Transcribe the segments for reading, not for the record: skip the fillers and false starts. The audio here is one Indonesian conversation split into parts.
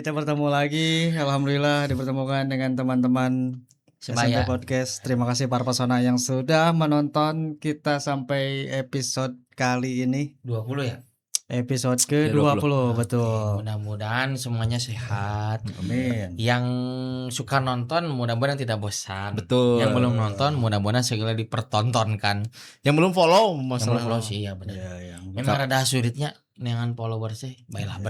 kita bertemu lagi. Alhamdulillah dipertemukan dengan teman-teman SMP Podcast. Terima kasih para pesona yang sudah menonton kita sampai episode kali ini. 20 ya? Episode ke-20, betul. Mudah-mudahan semuanya sehat. Amin. Yang suka nonton mudah-mudahan tidak bosan. Betul. Yang belum nonton mudah-mudahan segera dipertontonkan. Yang belum follow Yang belum follow sih ya benar. Ya, Memang ada sulitnya dengan follower sih. Baiklah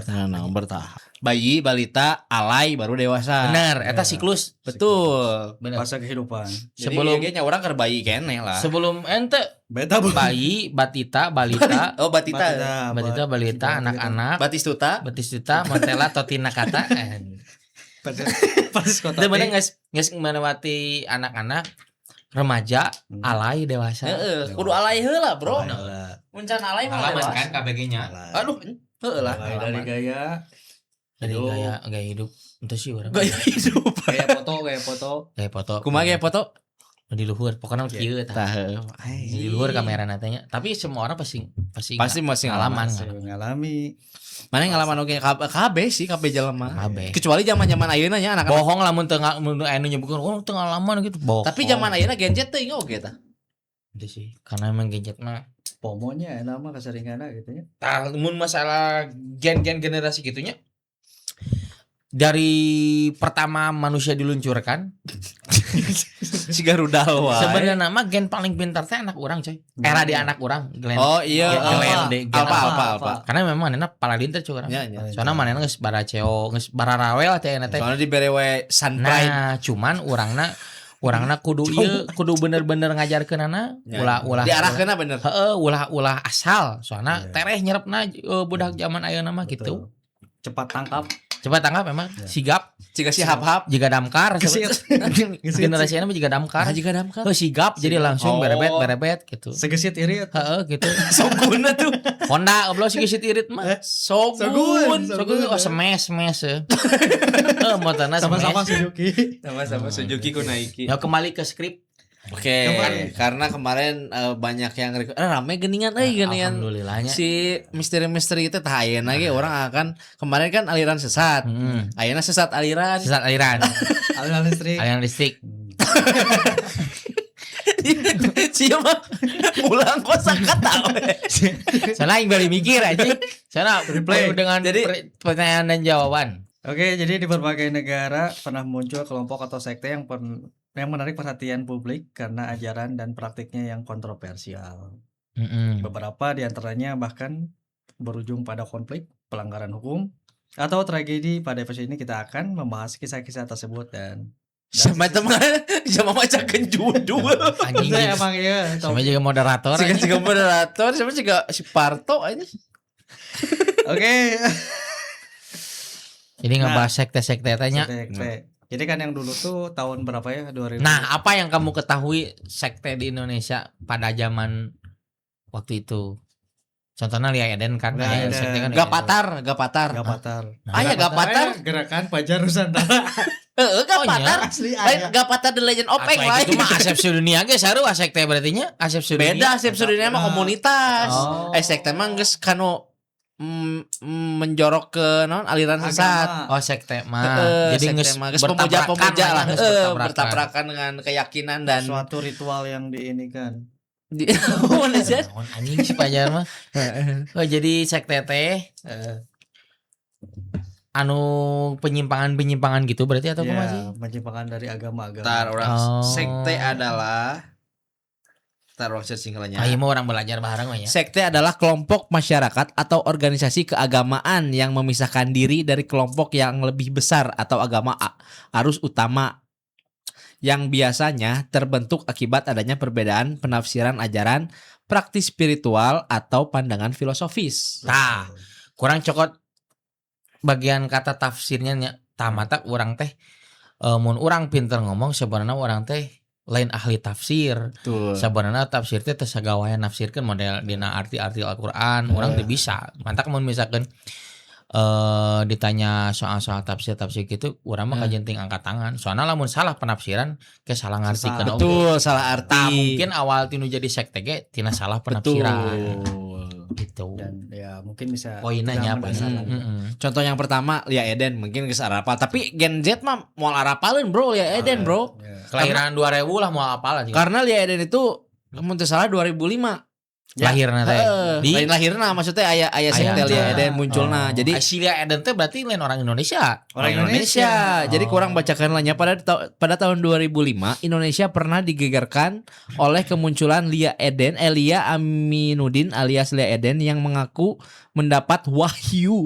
bertahap. Bayi, balita, alay, baru dewasa. Benar, eta siklus. Betul. Benar. fase kehidupan. Sebelum Jadi orang keur bayi keneh lah. Sebelum ente Beta bayi, batita, balita, Oh, batita. balita, anak-anak, Batistuta. Batistuta, Montella, Totina kata. Pas kota. Itu bener nges melewati anak-anak, remaja, alay, dewasa. Heeh, kudu alay heula, Bro. Alay. Muncan alay mah Pengalaman dewasa. kan KBG-nya. Aduh, heeh lah. Dari gaya Dari hidup. gaya hidup. Itu sih orang. Gaya hidup. Gaya foto. Gaya foto. Kumaha ge foto? Di luhur, pokoknya kieu tah. Di luhur kamera natanya. Tapi semua orang pasti masih ngalaman. Mengalami. Mana ngalaman oge KB sih, KB jelema. KB. Kecuali zaman-zaman ayeuna nya anak-anak. Bohong lamun teu anu nyebutkeun oh teu ngalaman gitu. Bohong. Tapi zaman ayeuna gadget teh oge tah. itu sih. Karena emang gadget mah Pomonya nama keseringanna gitu ya. tah mun masalah gen-gen generasi gitunya. Dari pertama manusia diluncurkan Siga rudal wae. sebenarnya nama gen paling pintar teh anak orang coy. Era di anak orang. Oh iya, Alpha. Karena memang manehna paladin teh cuy. Ya, ya. Soalnya manehna geus baraceo, geus bararawel teh eta teh. Soalnya dibere we sunpride. Nah, cuman urangna kudu ieu kudu bener-bener ngajarkeunana ulah diarahkeunna bener. Heeh, ulah asal. Soalnya tereh nyerepna budak zaman ayeuna mah gitu. Cepat tangkap. Coba tangkap memang sigap Ciga si hap-hap. jika damkar generasi ini juga damkar Jika damkar. sigap jadi langsung berebet gitu Segesit irit. heeh gitu Soguna tuh. Honda goblok sih gesit irit mah sogun oh smash motorna Sama-sama Suzuki. Sama-sama Suzuki ku naiki. ya kembali ke skrip. Oke, karena kemarin banyak yang rame geningan geningan. Alhamdulillahnya Si misteri-misteri itu tah ayeuna ge orang akan kemarin kan aliran sesat. Ayeuna sesat aliran. sesat aliran Aliran listrik. listrik Siapa pulang kosakata we. sana yang balik mikir aja sana Replay. dengan pertanyaan dan jawaban. Oke, jadi di berbagai negara pernah muncul kelompok atau sekte yang menarik perhatian publik karena ajaran dan praktiknya yang kontroversial. Beberapa di antaranya bahkan berujung pada konflik, pelanggaran hukum, atau tragedi. Pada episode ini kita akan membahas kisah-kisah tersebut dan Sama macakeun judul. Anjing saya emang iya. sama juga moderator Siga moderator, sama juga si Parto aja. Oke. jadi ngebahas sekte-sekte tanya. Sekte. Jadi kan yang dulu tuh tahun berapa ya? 2000. Nah, apa yang kamu ketahui sekte di Indonesia pada zaman waktu itu? Contohnya Lia Eden kan, Lia Eden. sekte kan Gapatar. Gapatar. Aya Gapatar. Gerakan Fajar Nusantara. Heeh, Gapatar. Asli Lain Gapatar The Legend of Peng Apa itu lain. mah Asep Sudunia ge sarua sekte berarti nya? Asep Sudunia. Beda Asep Sudunia mah komunitas. Oh. Sekte mah geus kanu menjorok ke aliran sesat. Oh, sekte mah. Jadi geus pemuja-pemuja lah, bertabrakan dengan keyakinan dan suatu ritual yang diinikan. mana sih? Anjing si Pajar mah. Oh, jadi sekte teh anu penyimpangan gitu berarti atau apa sih? Penyimpangan dari agama-agama. Sekte adalah orang searching kalanya. Ayo mau orang belajar bareng mah ya. Sekte adalah kelompok masyarakat atau organisasi keagamaan yang memisahkan diri dari kelompok yang lebih besar atau agama arus utama yang biasanya terbentuk akibat adanya perbedaan penafsiran ajaran, praktis spiritual atau pandangan filosofis. Nah, kurang cokot bagian kata tafsirnya nya tamata urang teh mun urang pinter ngomong sebenarnya urang teh lain ahli tafsir. Sebenarnya tafsir teh tesagawayan nafsirkeun model dina arti-arti Al-Qur'an, urang teh bisa. Mantak mun misalkan ditanya soal-soal tafsir gitu, urang mah kajenting angkat tangan. Soalnya lamun salah penafsiran ke salah ngartikeun. Betul, salah arti. Mungkin awal tinu jadi sekte ge tina salah penafsiran. gitu. Dan ya mungkin bisa Poinnya kita nya mendasar lah. Contoh yang pertama Lia Eden mungkin geus arapal, tapi Gen Z mah moal arapaleun bro Lia Eden bro. Ya. Kelahiran 2000 lah mau apalah juga. Karena Lia Eden itu mun teu salah 2005. Lahirna teh. Lain lahirna maksudnya aya sekte Lia Eden munculna. Jadi si Lia Eden teh berarti lain orang Indonesia. orang Indonesia. Jadi kurang bacakan lahnya pada tahun 2005 Indonesia pernah digegerkan oleh kemunculan Lia Eden, Elia Aminuddin alias Lia Eden yang mengaku mendapat wahyu.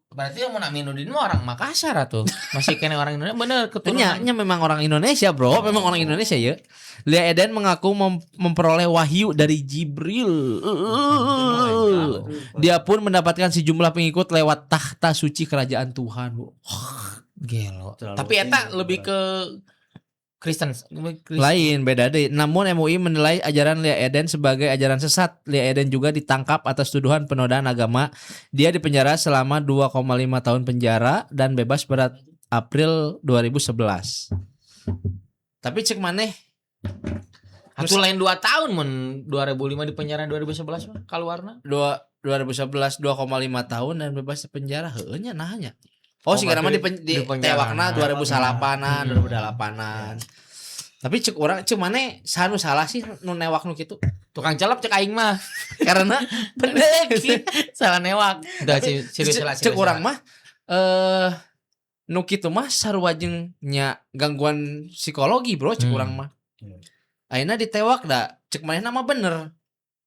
Berarti yang mau Aminuddin mah orang Makassar atuh. Masih kena orang Indonesia bener keturunan. Nya memang orang Indonesia bro, memang orang Indonesia ya. Lia Eden mengaku memperoleh wahyu dari Jibril. Dia pun mendapatkan sejumlah pengikut lewat tahta suci kerajaan Tuhan. Gelo. Terlalu Tapi eta tinggi, lebih ke Kristen. Lain beda deh. Namun MUI menilai ajaran Lia Eden sebagai ajaran sesat. Lia Eden juga ditangkap atas tuduhan penodaan agama. Dia dipenjara selama 2,5 tahun penjara dan bebas pada April 2011. Tapi cek maneh Atuh lain 2 tahun mun 2005 di penjara 2011 mah kaluarna. 2011 2,5 tahun dan bebas penjara heueuh nya nahnya. Oh, si berarti nama di di penjara. tewakna 2008-an, 2008-an. Tapi cek orang cek maneh sanu salah sih nu newak nu kitu. Tukang calap cek aing mah. Karena Bener. Salah newak. Udah cek orang mah nu kitu mah sarua jeung nya gangguan psikologi bro cek urang mah. Ayeuna ditewak da cek manehna mah bener.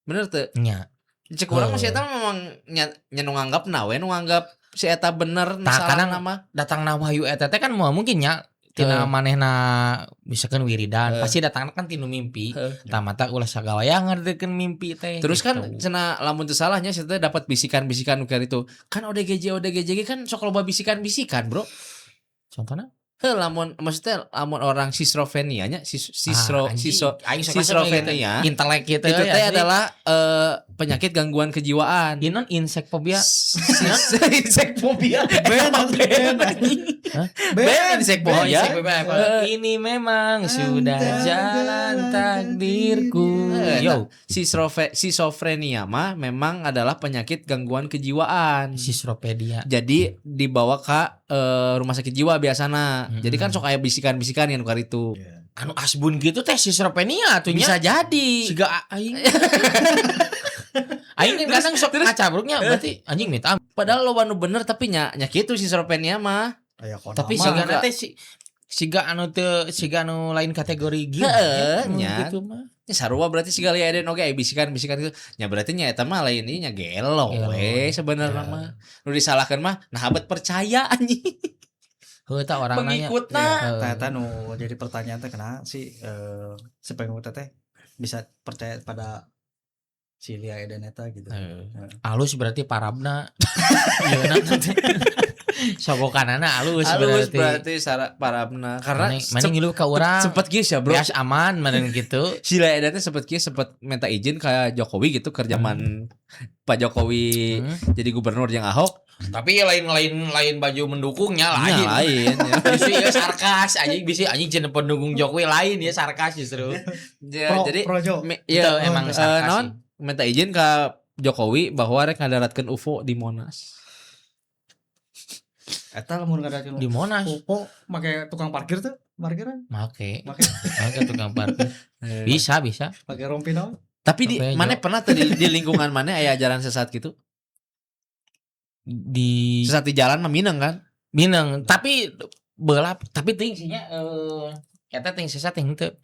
Bener teu? Nya. Cek urang mah si eta memang nya nu nganggapna we nu nganggap si eta bener nu salah nama. Datangna wahyu eta teh kan moal mungkin nya tina manehna misalkan wiridan pasti datangna kan tinu mimpi. Tamata ulah sagawaya ngardekeun mimpi teh. Terus kan gitu. cenah lamun teu salahnya si eta dapat bisikan-bisikan nu kitu. Kan ODGJ kan sok loba bisikan-bisikan bro. Contohna Lamun maksudnya lamun orang schizophrenia nya schizophrenia intelek gitu itu teh adalah penyakit gangguan kejiwaan. Ini non insekfobia. Insekfobia. Insekfobia. Ini memang sudah jalan takdirku. Yo, schizophrenia mah memang adalah penyakit gangguan kejiwaan. Schizophrenia. Jadi dibawa ke rumah sakit jiwa biasana. Jadi kan sok aya bisikan-bisikan yang nukar itu. Anu asbun gitu teh schizophrenia atuh nya. Bisa jadi. Siga aing. Aing kan kadang sok ngacabruknya berarti anjing minta. Padahal lo nu bener tapi nya kitu schizophrenia mah. Tapi siga teh siga anu teu siga anu lain kategori gitu. Nya. Gitu mah. Nya sarua berarti siga Lia Eden oge bisikan-bisikan itu. Nya berarti nya eta mah lain ieu nya gelo we sebenarnya mah. Nu disalahkeun mah nah abet percaya anjing. Heuh tah orang nanya. Pengikutna. Eta nu jadi pertanyaan teh kenapa sih si pengikut teh bisa percaya pada si Lia Eden eta gitu. Alus berarti parabna. Yeuna teh. Sogokanana alus berarti parabna karena mana ngilu ka urang. Sempet geus ya bro. Bias aman meureun gitu. Si Lia Eden teh sempet minta izin ka Jokowi gitu ke zaman Pak Jokowi jadi gubernur yang Ahok. Tapi lain baju mendukungnya lain. Lain ya. Justru ya sarkas anjing bisi anjing cenah pendukung Jokowi lain ya sarkas justru. Jadi ya emang sarkas. Non minta izin ke Jokowi bahwa rek ngadaratkeun UFO di Monas. Eta lamun ngadakeun di Monas. UFO make tukang parkir tuh, parkiran. Make tukang parkir. Bisa. Pakai rompi naon? Tapi di mana pernah tuh di lingkungan mana aya ajaran sesat gitu? Di sesat di jalan mah Minang kan? Minang, tapi ting nya eta ting sesat ting teu.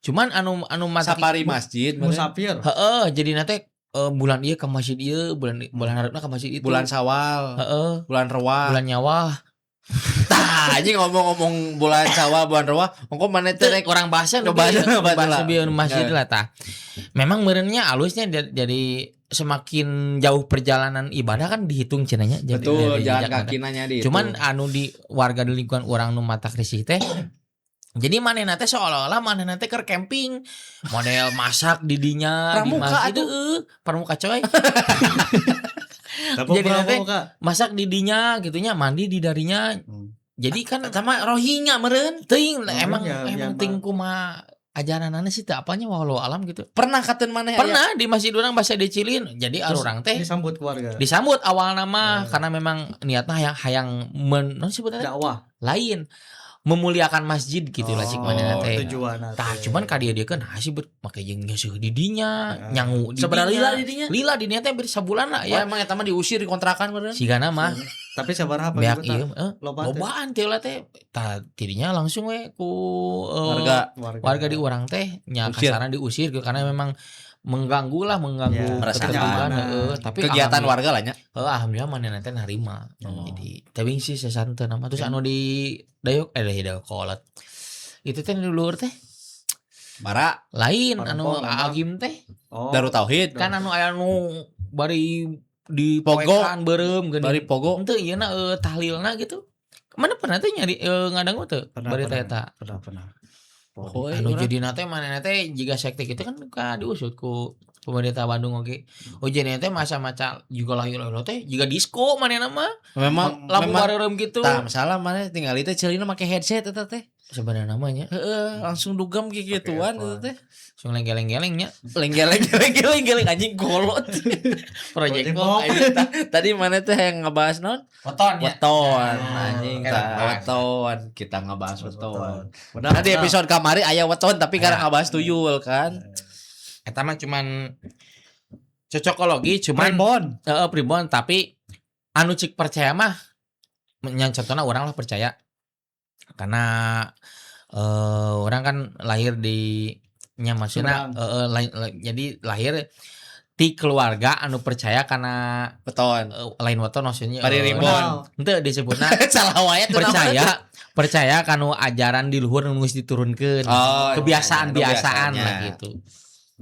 Cuman anu safari masjid musafir. Heeh, jadi nanti bulan ieu ka masjid ieu, bulan hareupna ka masjid itu. Bulan Syawal. Heeh. Bulan Rewah. Bulan Nyawa. Tah, anjing ngomong bulan Syawal, bulan Rewah, engko maneh teh rek orang bahasa bieu masjid lah tah. Memang meureunnya alusnya jadi semakin jauh perjalanan ibadah kan dihitung cenanya. Betul, jalan kaki nanya di. Cuman anu di warga di lingkungan orang nu mata krisih teh jadi manehna teh seolah-olah manehna teh keur camping, model masak di dinya di masjid pramuka coy. Jadi nanti masak di dinya gitunya, mandi di darinya. Jadi kan sama Rohingya meureun teuing emang ting kumaha ajaranana sih teu apanya walau alam gitu. Pernah katen maneh aya? Pernah di masjid urang basa dicilin. Jadi Terus urang teh disambut keluarga. disambut awal nama karena memang niatnya hayang non sebutannya Dakwah. lain memuliakan masjid gitu lah cik manehna teh. Tujuan Tah cuman ka dia kan sih make jeung nyeusuh di dinya, nyangu di Seberapa dinya. lila di dinya? Lila di dinya teh beri sabulan lah Ya ya. emang eta mah diusir di kontrakan beneran. Sigana mah Tapi sabaraha beak pagi ieu Loba teh. lobaan teh lah teh. Tah tidinya langsung we ku warga di urang teh nya Usir. kasarna diusir gitu, karena memang mengganggu Ya, merasa ketertiban, nyaman. tapi Kegiatan alhamdulillah- warga lah nya. alhamdulillah manehna teh narima. Oh. Jadi teuing sih sesanten nama terus anu di dayok dayok kolot. Itu teh di luhur teh Bara lain Parempong, anu Parempong. agim teh Oh. Darut Tauhid, kan anu aya anu bari di Pogo. poekan beureum geuning. bari pogo. Henteu ieu na tahlilna gitu. Mana pernah teh nyari ngadangu teu Pernah, bari pernah. eta. Pernah. Oh, Anu urang. jadi nate manehna teh jiga sekte gitu kan diusut ku pemerintah Bandung oge. Oh jadi teh masa-masa juga lahir teh jiga disco manehna mah. Memang Lampu memang bareureum gitu. tah masalah maneh tinggal itu ceulina make headset eta teh. Sebenarnya namanya Heeh, langsung dugem kieu gituan earphone. eta teh. langsung geleng-gelengnya Lenggeleng anjing kolot. project Project pop. pop. Tadi mana teh yang ngebahas non? Weton ya. Weton Ya. anjing Enak tah banget. weton. Kita ngebahas weton. Benar. Nah, di episode kamari aya weton tapi Ya. karena ngebahas tuyul kan. Eta mah cuman cocokologi cuman Primbon. pribon tapi anu cik percaya mah yang contohnya orang lah percaya karena orang kan lahir di nya maksudnya jadi lahir di keluarga anu percaya karena Weton. lain weton maksudnya Bari ribon. henteu disebutna Salah wae tuh percaya kanu ajaran di luhur nu geus diturunkeun Oh, kebiasaan-biasaan iya, lah kebiasaannya. gitu.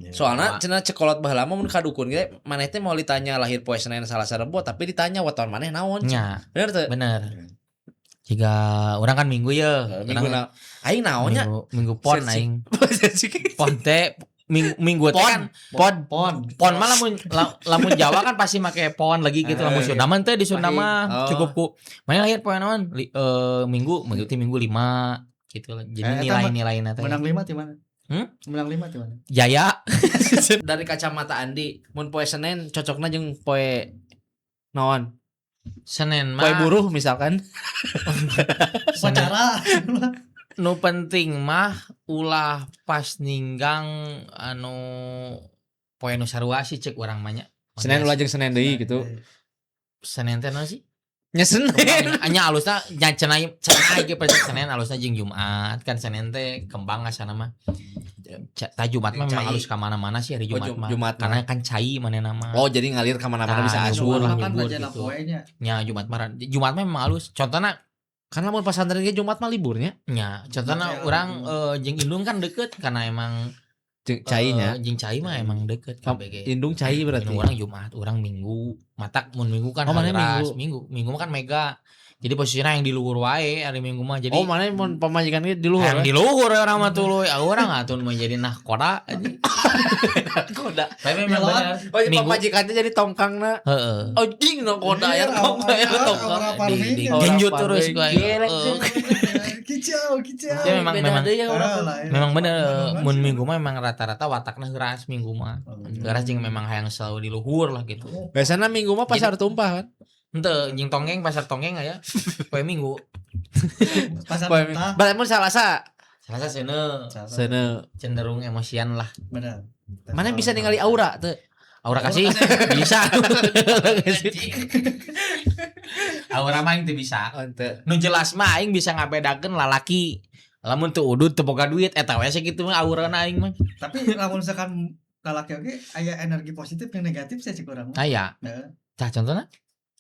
Soalnya cenah cekolot baheula mah mun kadukun ge maneh teh mau ditanya lahir poe Senin Salasa Rebo tapi ditanya weton maneh naon. Nya Bener teu? bener. Jika orang kan minggu ya, Minggu na aing naonnya? minggu pon Sirsi. aing. Pon teh minggu teh kan pon mah lamun Jawa kan pasti make pon lagi gitu, lamun Sunda mah teh di Sunda mah Oh. cukup ku mana lahir poe naon minggu teh minggu 5 gitu lah. Jadi nilai-nilainya teh Menang 5 di mana? Menang 5 di mana? Jaya. Dari kacamata Andi mun poe Senin cocokna jeung poe naon? Senin Poe mah buruh misalkan. Upacara. nu penting mah ulah pas ninggang anu poe nu sarua sih cek urang mah nya. Senin ulah jeung Senin deui gitu. Senin teh naon sih? Nya Senin. Anya alusna nya cenai ge percaya Senin alusna jeung Jumat kan Senin teh kembang asana mah. Ta Jumat mah memang alus ka mana-mana sih hari Jumat mah. Jumat Karena kan cai manehna mah. Oh, jadi ngalir ka mana-mana bisa Nyubur asuh. lah, kan nyubur raja gitu. poenya. Nya Jumat mah memang alus. Contohna Kan lamun pasantren ge Jumat mah liburnya. nya contohna urang jeung Indung kan deket karena emang Cainya. jeung cai mah emang deket KBG. Indung cai berarti. Orang Jumat, orang Minggu. Matak mun Minggu kan Oh, hari mana ras. Minggu mah kan mega. Jadi posisinya yang di luhur wae hari Minggu mah. Jadi Oh, mana mun pamajikan ge di luhur. yang di luhur orang mah tuluy. Urang atuh menjadi nahkoda. koda. Tapi memang benar. Oh, pamajikan jadi tongkangna. Heeh. Anjing no koda ya tongkang ya tongkang. Di genjut terus gue. Kicau. Ya memang Iya. memang bener mun Minggu mah memang rata-rata watakna heuras Minggu mah. Heuras jeung memang hayang selalu di luhur lah gitu. Biasanya Minggu mah pasar tumpah kan. Henteu jeung tonggeng pasar tonggeng aya poe Minggu. Pasar Poe mentah. Balamun Salasa. Salasa seuneu Seuneu. cenderung emosian lah. Benar. Mana bisa ningali aura teu? Aura kasih bisa. Aura mah teu bisa. Teu. Nu jelas mah aing bisa ngabedakeun lalaki. Lamun teu udud teu boga duit eta we sakitu mah aurana aing mah. Tapi lamun misalkan lalaki oge aya energi positif yang negatif saya cek urang. Aya. Heeh. Tah contohna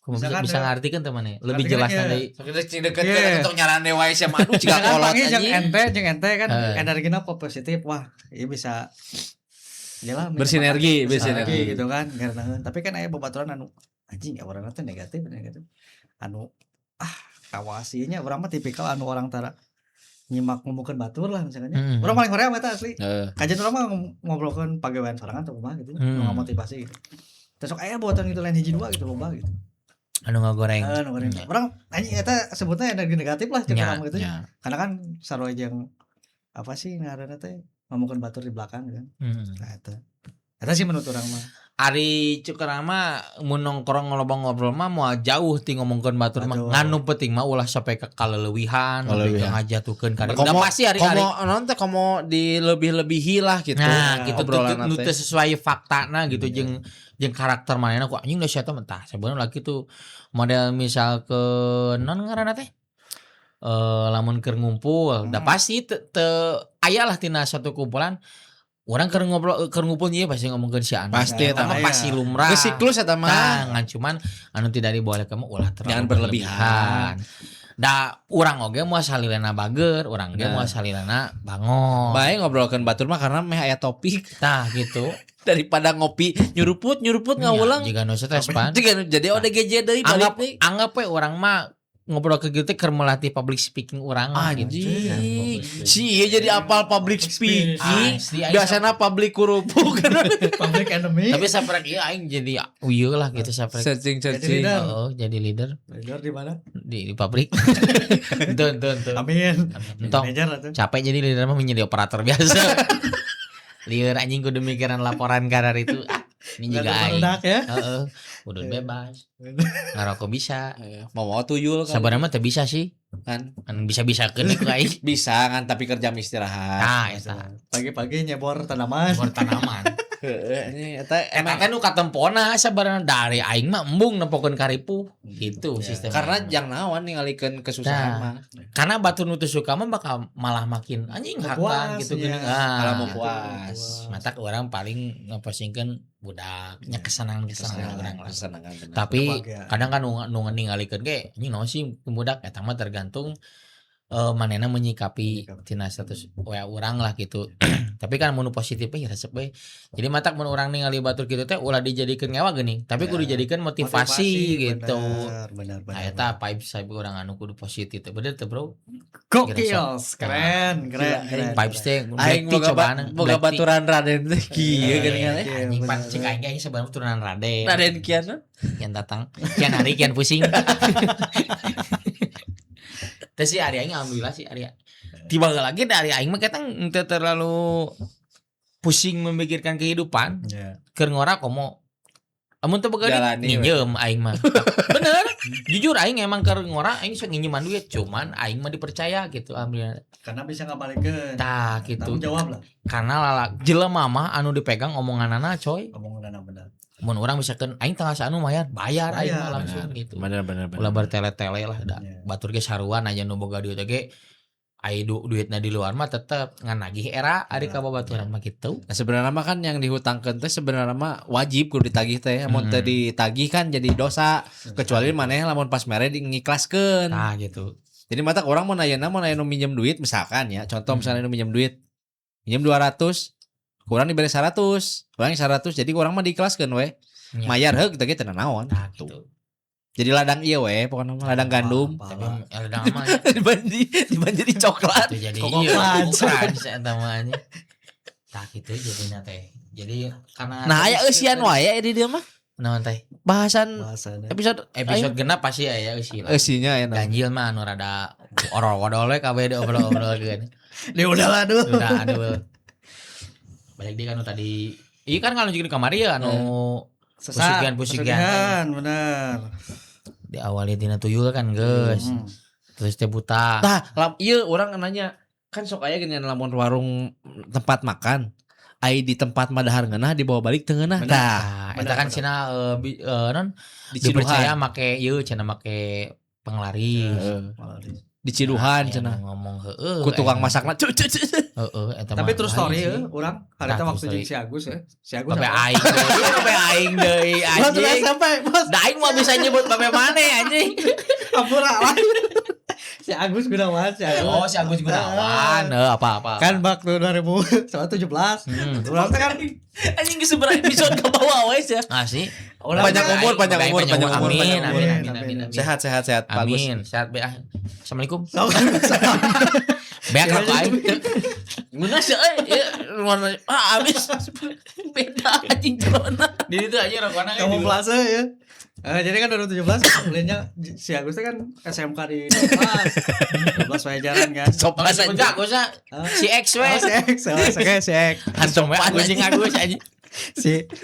kumaha Misalkan bisa ada- ngartikeun teh maneh. Lebih Ngartikeun jelas ya. deui. Sakitu cing deket Iya. untuk nyaran dewa SMA aduh ciga Misalkan kolot panggil anjing. jeung ente kan Heeh. energina positif. Wah, ieu bisa Yalah, Bersinergi gitu kan karena tapi kan aya babaturan anu anjing urang teh negatif anu kawasinya urang mah tipikal anu orang tara nyimak ngomongkeun batur lah misalnya urang paling hoream eta asli kajian urang mah ngobrolkeun pagawean sorangan atau kumaha gitu nu motivasi gitu terus sok aya babaturan gitu lain hiji dua gitu loba gitu Anu ngagoreng. urang anjing eta sebutnya energi negatif lah cek Nya, urang gitu nya. karena kan sarua jeung apa sih ngaranna teh ngomongkeun batur di belakang kan. Hmm. Nah eta sih menurut urang mah. Ari cukurang mah mun nongkrong ngobrol mah moal jauh ti ngomongkeun batur mah Batur. nganu penting mah ulah sampai ke kaleuwihan sampai ka ngajatukeun ka udah Komo- pasti hari-hari non teh komo dilebih-lebihi lah gitu. nah gitu obrolan nu teh. teu sesuai faktana gitu jeung karakter manehna ku anjing da sia teh mentah sebenarnya lagi tuh model misal non ngaranna teh lamun keur ngumpul da pasti aya lah tina satu kumpulan orang keur ngobrol keur ngumpul ieu pasti ngomongkeun si anu Pasti eta mah aya. pasti lumrah Geus siklus eta mah. Nah, cuman anu tidak dibolehkeun mah ulah terlalu Jangan berlebihan. Da urang oge moal salilana bager, urang ge Nah. moal salilana bangon. Bae ngobrolkeun batur mah karena meh aya topik Tah gitu. daripada ngopi nyuruput ngawulang. Jika nu stres pan. Jadi ODGJ deui Anggap balik deui. anggap we urang mah ngobrol ke gitu keur melatih public speaking urang mah gitu. Anjing. Si ieu jadi apal public speaking. Asli, aing Biasana public kurupuk. Public enemy. Tapi saprek ieu aing jadi uyeuh lah gitu saprek. Searching. leader. Oh, jadi leader Leader di mana? di pabrik. Tuh. Amin. Entong Manajer atuh. capek jadi leader mah menjadi operator biasa. Lieur anjing kudu mikiran laporan karar itu. Ini juga aing. Barudak ya. Heeh. Kudu bebas. Ngarokok bisa. Mau tuyul kan. Sabarna mah teu bisa sih. Kan Kan bisa-bisakeun ku aing. bisa kan tapi kerja istirahat. Nah, eta. Pagi-pagi nyebor tanaman. Bor tanaman. Heeh, ini eta Eta emang teh nu katempona sabarna dari aing mah embung nempokeun karipu. Gitu sistem. karena yang naon ningalikeun kesusahan Nah. mah. karena batu nu teu suka mah bakal malah makin anjing Mau hakang puas, gitu iya. gini. Malah mau Ah. puas. Mata orang paling ngepostingkeun budaknya kesenangan orang lah. Kesenangan bener. Tapi Kebahagiaan. kadang kan nu ningalikeun ge anjing naon sih budak eta mah tergantung manehna menyikapi tina status urang lah gitu. Tapi kan mun positif ya resep we. Jadi matak mun urang ningali batur kitu teh ulah dijadikeun ngewa geuning, tapi kudu dijadikeun motivasi gitu. Benar. Nah eta vibes saya urang anu kudu positif teh. Bener teh, Bro? Gokil, Gila, keren. Vibes teh Aing boga baturan Raden teh kieu geuning Iya, teh. anjing pan cek aing ge sebenarnya turunan Raden. Raden kian. Kian datang, kian hari, kian pusing. Terus si Ari aing alhamdulillah si Ari. Tiba lagi dari aing mah kita teu terlalu pusing memikirkan kehidupan. Ya. Keur ngora komo. Amun teu begadit Jalani, nginjem aing mah. Bener. Jujur aing emang keur ngora aing sok nginjeman duit, cuman aing mah dipercaya gitu alhamdulillah. Karena bisa ngabalikeun. Tah gitu. Tanggung jawab lah. Karena lala jelema mah anu dipegang omonganana coy. Ngomong benar. Mun urang misalkan aing tanggal sanu bayar aing mah langsung gitu. Bener. Ulah bertele-tele lah da. Iya. Batur ge saruan aja nu boga duit ge aya duitna di luar mah tetep ngan nagih era ari ka babaturan mah kitu. Nah, sebenarnya mah kan yang dihutangkeun teh sebenarnya mah wajib kudu ditagih teh. Mun teu ditagih kan jadi dosa. Kecuali maneh lamun pas mere ngiklaskeun. Nah gitu. Jadi mata orang mau nanya nu minjem duit misalkan ya. Contoh misalnya nu minjem duit. Minjem 200, kurang diberi 100. Kurang 100 jadi orang mah diikelaskeun we. Ya. Mayar heug kita ge teu naon. Nah gitu. Jadi ladang ieu we pokoknya mah ladang gandum. Tapi edan mah Dibanjiri coklat. itu jadi Koko iya Crunch. Crunch eta mah nya. Tah kitu jadinya teh. Jadi karena Nah, aya eusian wae di dieu mah. naon teh? Bahasan Bahasana. episode Genep pasti aya eusi lah. eusinya ya. Ganjil mah anu rada orol-odol we kabeh diobrol-obrolkeun. Dia udahlah aduh. Udah aduh. Balik dia kan tadi. Iya kan kalau juga kamari ya anu pusigan. Benar. Diawali tina tuyul kan geus. Terus teh buta. Tah, ieu urang nanya kan sok aya gini lamun warung tempat makan. Ai di tempat madahar ngeunah dibawa balik teu ngeunah. Tah, Nah, eta kan cenah non Ciduhan. dipercaya make ieu cenah make penglaris. Di Ciduhan Aya cenah. nu ngomong heueuh. Ku tukang masakna. Heeh, eta mah. Tapi terus story lain ya, sih. orang harita Nah, waktu true jeung story. si Agus ya. Si Agus Babe apa? aing deui anjing. Sampai bos. Da aing mah bisa nyebut babe maneh anjing. Ampura lah. Si Agus Gunawan, si Agus. Oh, si Agus Gunawan. Apa-apa. Kan waktu 2017. Urang teh kan Anjing geus seberapa episode ke bawah we sia. Asih. Panjang umur, panjang umur. Amin. Sehat. Bagus. Amin. Sehat be. Assalamualaikum. sok. Beak rokok aing. Guna sih warna habis beda anjing celana. Di ditu aja rokokna Kamu plaza ya. Jadi kan 2017 belinya si Agus teh kan SMK di 12 wae jalan kan. Sopan aja Agusnya si X we. Si X. Hantum we Agus jeung Agus aja.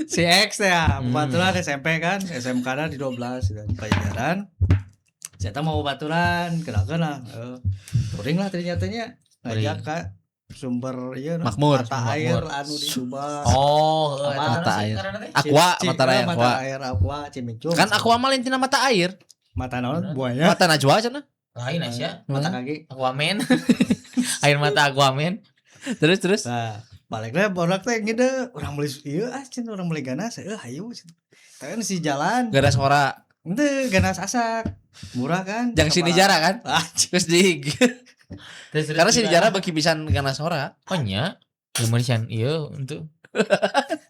Si X ya, baturan SMP kan, SMK nya di 12 dan pelajaran. Saya mau baturan, kenapa lah. Touring lah ternyata ngajak ke sumber ieu Makmur. mata air anu di Subang. Oh, Mata air. Aqua, Aqua. Aqua Cimincung. Kan aqua mah lain tina mata air. Mata naon buaya. Mata najwa cenah. lain Asya. Mata kaki. Aquaman. Air mata Aquaman. Terus. Nah, baliknya borak teh ngide urang beli ieu cen urang beli ganas hayu. Tapi si jalan. Ganas ora. Henteu ganas asak. Murah kan? Jang sini jara kan? Terus di karena sini jara bagi pisan ganas ora. Oh nya. Lumayan iya untuk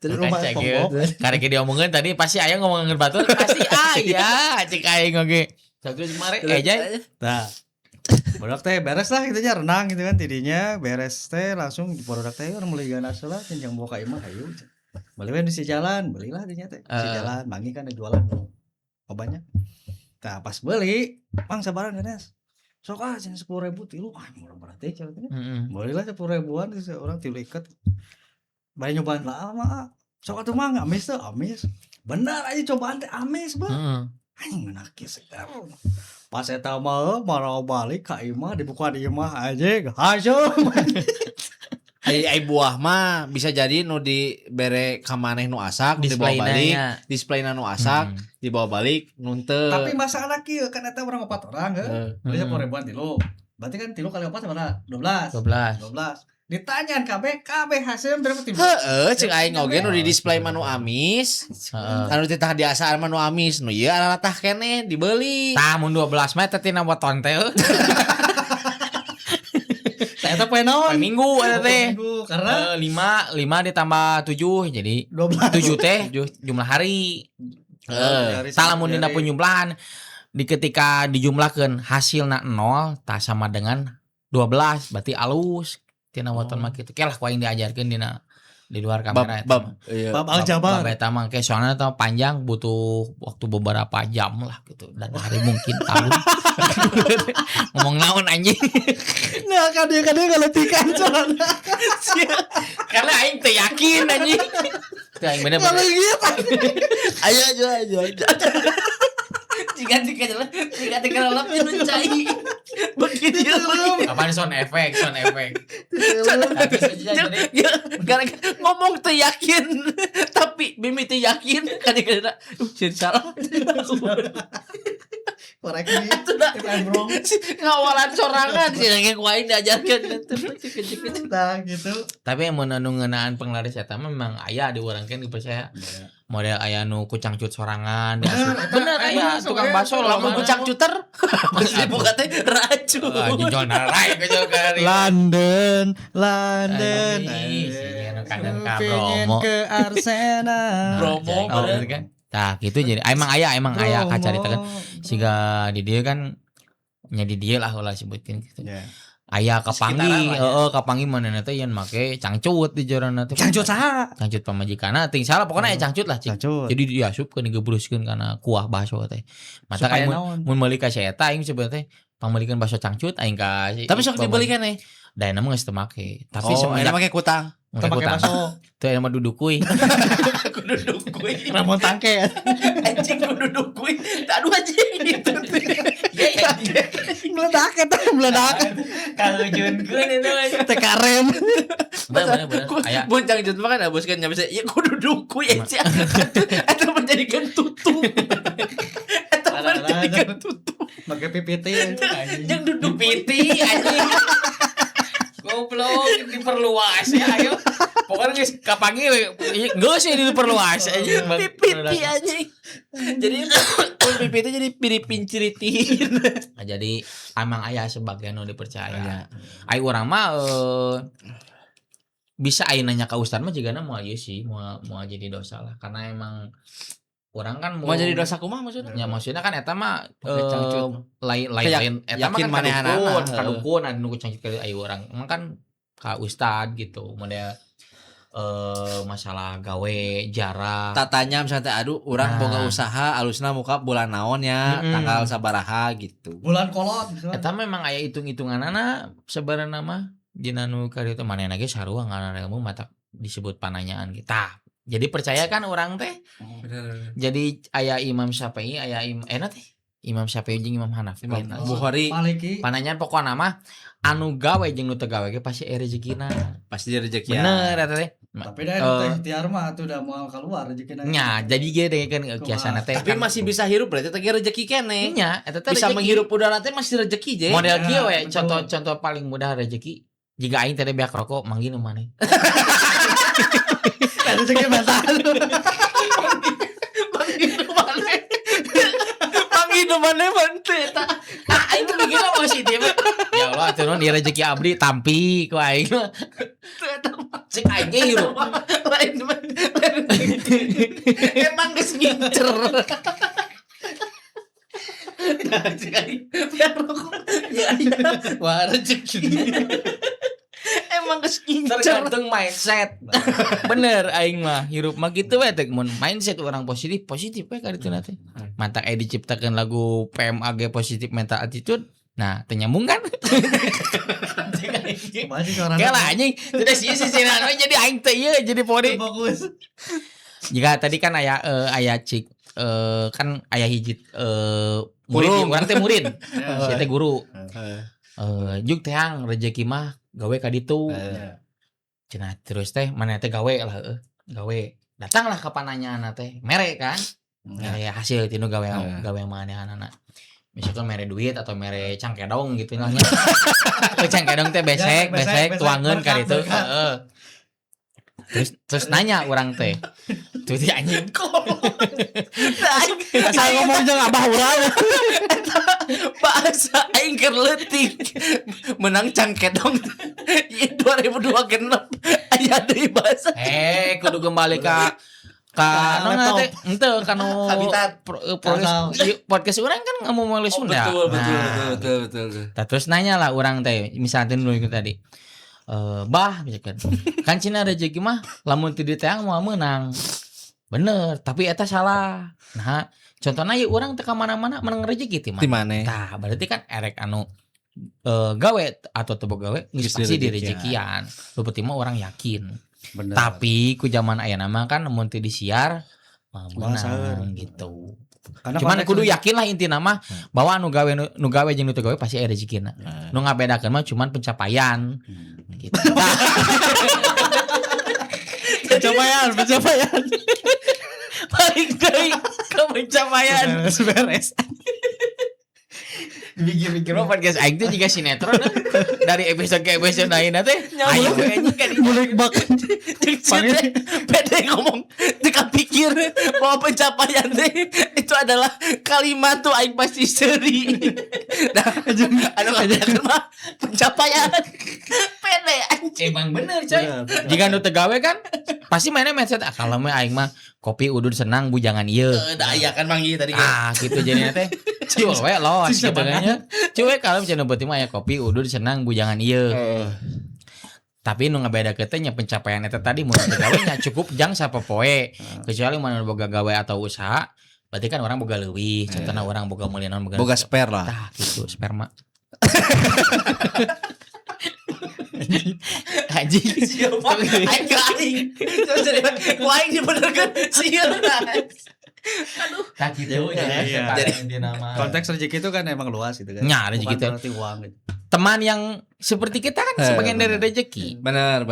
Terus rumah pembok. karena dia omongin tadi pasti ayah ngomongin batur pasti ayah cek ayah ngoge satu kemarin aja Nah, borak teh beres lah gitu nya renang gitu kan tidinya beres teh langsung di borak teh orang mulai ganas lah yang bawa ka imah hayu. Beli di si jalan, belilah dinya teh. Si jalan mangi kan ada jualan obatnya. Nah, pas beli, Mang sabaran ganas. Sok cenah 10.000 tilu murah banget teh cenah. Belilah 10.000-an orang tilu ikat. Bayi nyobaan lah mah. Sok atuh mah amis tuh, amis. Benar aja cobaan teh amis, Bang. Anjing menaki segar. Pas eta mah marau balik ka imah dibuka di imah aja hancur. Ai buah mah bisa jadi nu dibere ka maneh nu asak dibawa balik, displayna nu asak, dibawa balik nu teu. Tapi masalah kieu kan eta urang 4 orang heuh. Beli 10.000-an tilu. Berarti kan tilu kali 4 sabaraha? 12. Ditanyaan KB hasil berapa tilu? Heeh, cing aing oge nu di display mah nu amis. Anu titah diasaan mah nu amis. Nu ieu alatah keneh dibeli. Tah mun 12 mah teh tina boton teh. Eta poe naon? Minggu eta teh. Minggu karena 5 ditambah 7 jadi 7 teh jumlah hari. Salah mun dina penjumlahan di ketika dijumlahkeun hasilna 0 tah sama dengan 12 berarti alus tina motor mah kitu kelah ku aing diajarkeun dina di luar kamera eta. Bab aljabar. Bab eta mah ke soalna eta panjang butuh waktu beberapa jam lah gitu dan hari mungkin tahun. Ngomong naon anjing. Nah, kadang-kadang ngeletikan soalnya. Karena aing teh yakin anjing. Teh aing bener-bener. Kalau gitu. Ayo. Jika kelelep itu cai. Begitu. Apaan sound effect. Ngomong teu yakin tapi mimi teu yakin kadang-kadang jadi salah. Korek gitu. Ngawalan sorangan sih yang ku aing diajarkeun Nah, gitu. Tapi yang anu ngeunaan penglaris eta memang aya diurangkeun dipercaya. Model aya nu kucangcut sorangan bener aya tukang bakso lamun kucangcuter pasti buka teh racun anjing jual narai ke jual kari London kadang Pengen ke Arsenal Bromo kan tah gitu jadi emang aya kacaritakeun siga di dieu kan nya di dieu lah ulah sebutkeun gitu aya kapangi manehna teh yen make cangcut di jorana teh. Cangcut saha? Cangcut pamajikanna teuing salah pokona aya cangcut lah cing. Jadi diasupkeun digebruskeun kana kuah bakso teh. Mata aing mun meuli ka eta aing sebenarnya teh pameulikeun bakso cangcut aing ka. Tapi sok dibeli keneh. Da enak mah geus teu make. Tapi sebenarnya make kutang. Teu make bakso. Teu mah dudukuy. Kududukuy. Ramon tangke. Anjing kududukuy. Aduh anjing itu. Ya. Meledak. Kalujunkeun itu. Teh karem. Bener. Aya. Mun cangcut mah kan aboskeun nya bisa ya kududukuy anjing. Eta menjadikan tutup. Pakai PPT Yang duduk piti anjing. Goblok diperluas ya ayo. Pokoknya geus kapangi geus sih diperluas aja. Pipiti anjing. Jadi pipiti jadi piripinciritin. Nah, jadi emang aya sebagian nu dipercaya. Ai urang mah bisa aya nanya ka ustad mah jigana moal ieu sih moal jadi dosa lah karena emang orang kan mau jadi dosa kumaha maksudnya? Ya maksudnya kan eta mah lain eta mah kan kadukun anu cangcut ke aya urang emang kan ka ustad gitu model masalah gawe jarak. Tatanya misalnya teh aduh urang boga usaha alusna muka bulan naon ya tanggal sabaraha gitu. Bulan kolot. Eta memang aya hitung-hitunganana sebenarnya mah dina nu kaditu manehna ge sarua ngaranna ilmu mata disebut pananyaan kita. Jadi percaya kan orang teh. Bener. Jadi aya Imam Syafi'i aya teh Imam Syafi'i jeung Imam Hanafi. Bukhari Pananyaan pokokna mah anu gawe jeung nu teu gawe ge pasti rezekina. pasti rezeki. Bener eta teh. Tapi da teh ikhtiar mah atuh da moal keluar rezekina. Nya, jadi ge kan kiasana teh. Tapi masih bisa hirup berarti teh rezeki keneh. Nya, eta teh Bisa menghirup udara teh masih rezeki je. Model kieu we contoh paling mudah rezeki. Jika aing teh beak rokok manggi nu maneh. Rezeki mental. Manggi nu maneh manteu eta. Aing teh mikirna positif. Ya Allah atuh di rezeki abdi tampi ku aing. Cek aing hirup. Lain emang geus ngincer. Cek aing biar rokok. Ya wah rezeki. Emang geus ngincer. Tergantung mindset. Bener aing mah hirup mah kitu we teh mun mindset orang positif we ka ditu teh. Mantak diciptakeun lagu PMAG positif mental attitude. Nah, teu nyambung kan? Kalah anjing, teu sih sisiran we jadi aing teh ieu jadi pori. Fokus. Jika tadi kan aya cik kan aya hiji murid urang teh murid. Sia teh guru. Juk teang rezeki mah gawe ka ditu. Cenah terus teh maneh teh gawe lah gawe. Datanglah ka pananyaanna teh mere kan. Ya hasil tinu gawe manehanana. Misalkan mere duit atau mere cangkedong gitu nya. Cangkedong teh besek tuangeun ka ditu. Heeh. Terus nanya orang teh. Tuh dia anjing. Asal ngomong jeung abah urang. Bahasa aing keur leutik. Menang cangkedong. 2026 aya deui bahasa. Kudu kembali ka nona teh henteu kanu podcast urang kan ngomong meuli Sunda. Betul. Terus nanya lah urang teh misalnya dulu itu tadi. Bah misalkan kan cina rezeki mah lamun ti diteang moal meunang. Bener, tapi eta salah. Nah, contohna ieu urang teh ka mana-mana menang rezeki ti mana? Tah, berarti kan erek anu gawe atau teu gawe geus pasti di rezekian. Lu penting mah urang yakin. Bener. Tapi ku zaman ayeuna mah kan mun teu disiar mah beunang gitu. Cuman kudu yakin lah intina mah bahwa nu gawe jeung nu teu gawe pasti aya rezekina. Nu ngabedakeun mah cuman pencapaian. Gitu. Pencapaian. Balik deui ke pencapaian. Beres. Mikir-mikir mah podcast aing teh juga sinetron dari episode ke episode lainna teh ayo anjing kan Mulai banget. Pede ngomong teu kapikir bahwa pencapaian teh itu adalah kalimat tuh aing pasti seuri. Nah, anu ngajakeun mah pencapaian. Pede anjing emang bener coy. Jika nu teu gawe kan pasti mainnya mindset kalau mah aing mah kopi udud senang bujangan ieu. Da aya kan manggi tadi gitu jadinya teh. Cul we los gitu kan nya. Cuek kalau cenah beuti mah aya kopi udud senang bujangan ieu. Tapi nu ngabedakeun teh nya pencapaian eta tadi mun gawe nya cukup jang sapopoe. Kecuali mun boga gawe atau usaha, berarti kan orang boga leuwih. Contohna orang boga meuli naon boga spare lah. Tah gitu sperma. Anjing. Aing. Ku aing dibenerkeun sieun. Aduh. Tak gitu ya. Jadi konteks rezeki itu kan emang luas gitu kan. Nya rezeki itu berarti uang gitu. Teman yang seperti kita kan sebagian dari rezeki. Benar.